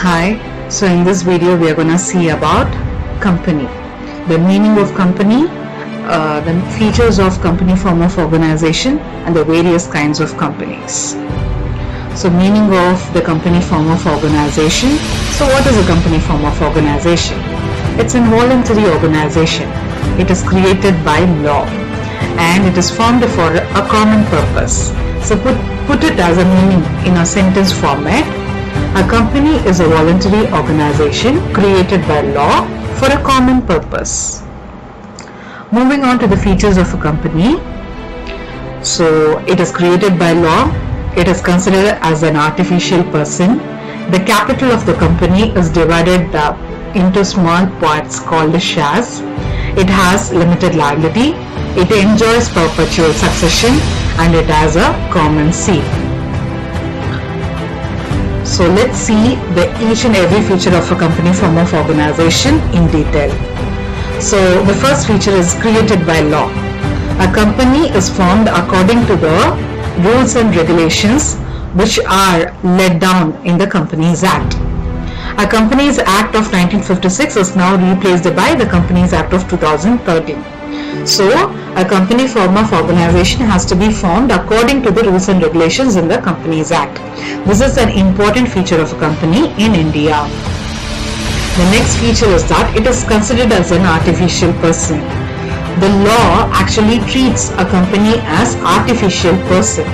Hi, so in this video we are going to see about company, the meaning of company, the features of company form of organization and the various kinds of companies. So meaning of the company form of organization. So what is a company form of organization? It's an voluntary organization. It is created by law and it is formed for a common purpose. So put it as a meaning in a sentence format. A company is a voluntary organization created by law for a common purpose. Moving on to the features of a company. So it is created by law. It is considered as an artificial person. The capital of the company is divided into small parts called shares. It has limited liability. It enjoys perpetual succession and it has a common seal. So let's see each and every feature of a company form of organization in detail. So the first feature is created by law. A company is formed according to the rules and regulations which are laid down in the Companies Act. A Companies Act of 1956 is now replaced by the Companies Act of 2013. So a company form of organization has to be formed according to the rules and regulations in the Companies Act. This is an important feature of a company in India. The next feature is that it is considered as an artificial person. The law actually treats a company as artificial person.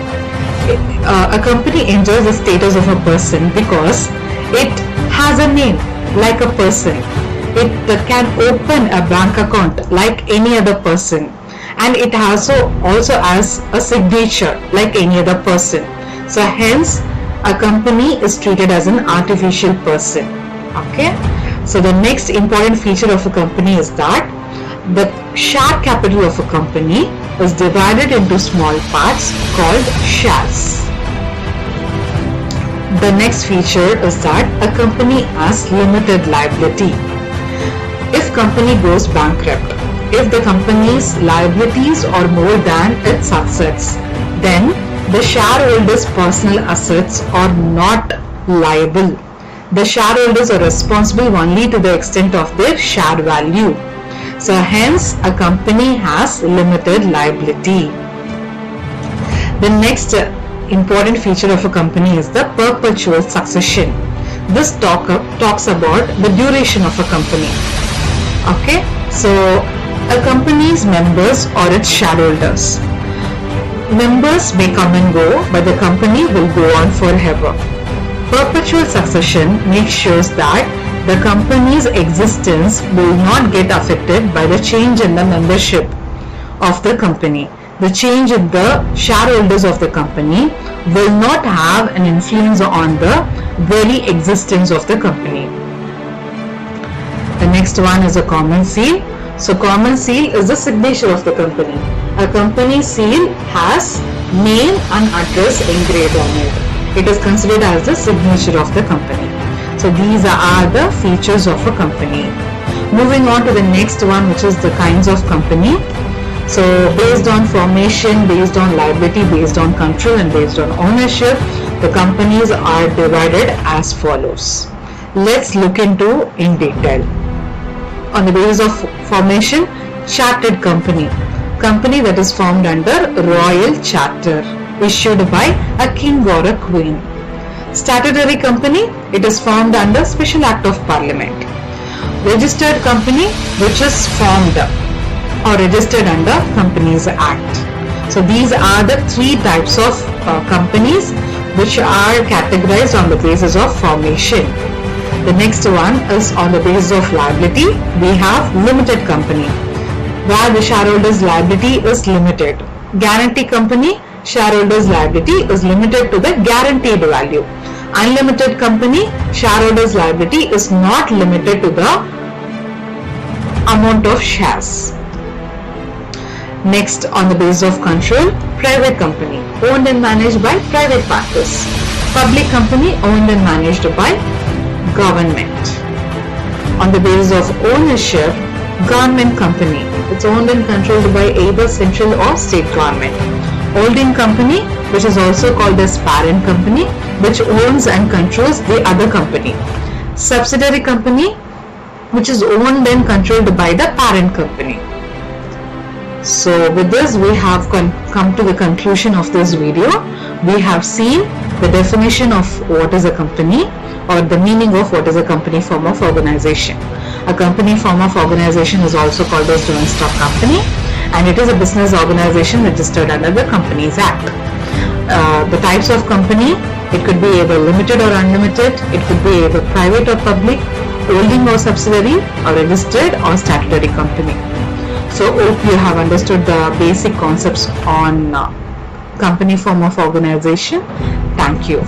A company enjoys the status of a person because it has a name like a person. It can open a bank account like any other person, and it also has a signature like any other person. So hence a company is treated as an artificial person. Okay, so the next important feature of a company is that the share capital of a company is divided into small parts called shares. The next feature is that a company has limited liability. If company goes bankrupt, if the company's liabilities are more than its assets, then the shareholders' personal assets are not liable. The shareholders are responsible only to the extent of their share value. So hence a company has limited liability. The next important feature of a company is the perpetual succession. This talks about the duration of a company. Okay, so a company's members or its shareholders. Members may come and go, but the company will go on forever. Perpetual succession makes sure that the company's existence will not get affected by the change in the membership of the company. The change in the shareholders of the company will not have an influence on the very existence of the company. The next one is a common seal. So common seal is the signature of the company. A company seal has name and address engraved on it. It is considered as the signature of the company. So these are the features of a company. Moving on to the next one, which is the kinds of company. So based on formation, based on liability, based on control and based on ownership, the companies are divided as follows. Let's look into in detail. On the basis of formation, chartered company. Company that is formed under royal charter issued by a king or a queen. Statutory company, it is formed under special act of parliament. Registered company, which is formed or registered under Companies Act. So these are the three types of companies which are categorized on the basis of formation. The next one is on the basis of liability. We have limited company, where the shareholders' liability is limited. Guarantee company, shareholders' liability is limited to the guaranteed value. Unlimited company, shareholders' liability is not limited to the amount of shares. Next, on the basis of control, private company, owned and managed by private parties. Public company, owned and managed by government. On the basis of ownership, government company, it's owned and controlled by either central or state government. Holding company, which is also called as parent company, which owns and controls the other company. subsidiary company which is owned and controlled by the parent company. So with this we have come to the conclusion of this video. We have seen the definition of what is a company, or the meaning of what is a company form of organization. A company form of organization is also called as joint stock company, and it is a business organization registered under the Companies Act. The types of company, it could be either limited or unlimited, it could be either private or public, holding or subsidiary, or registered or statutory company. So hope you have understood the basic concepts on company form of organization. Thank you.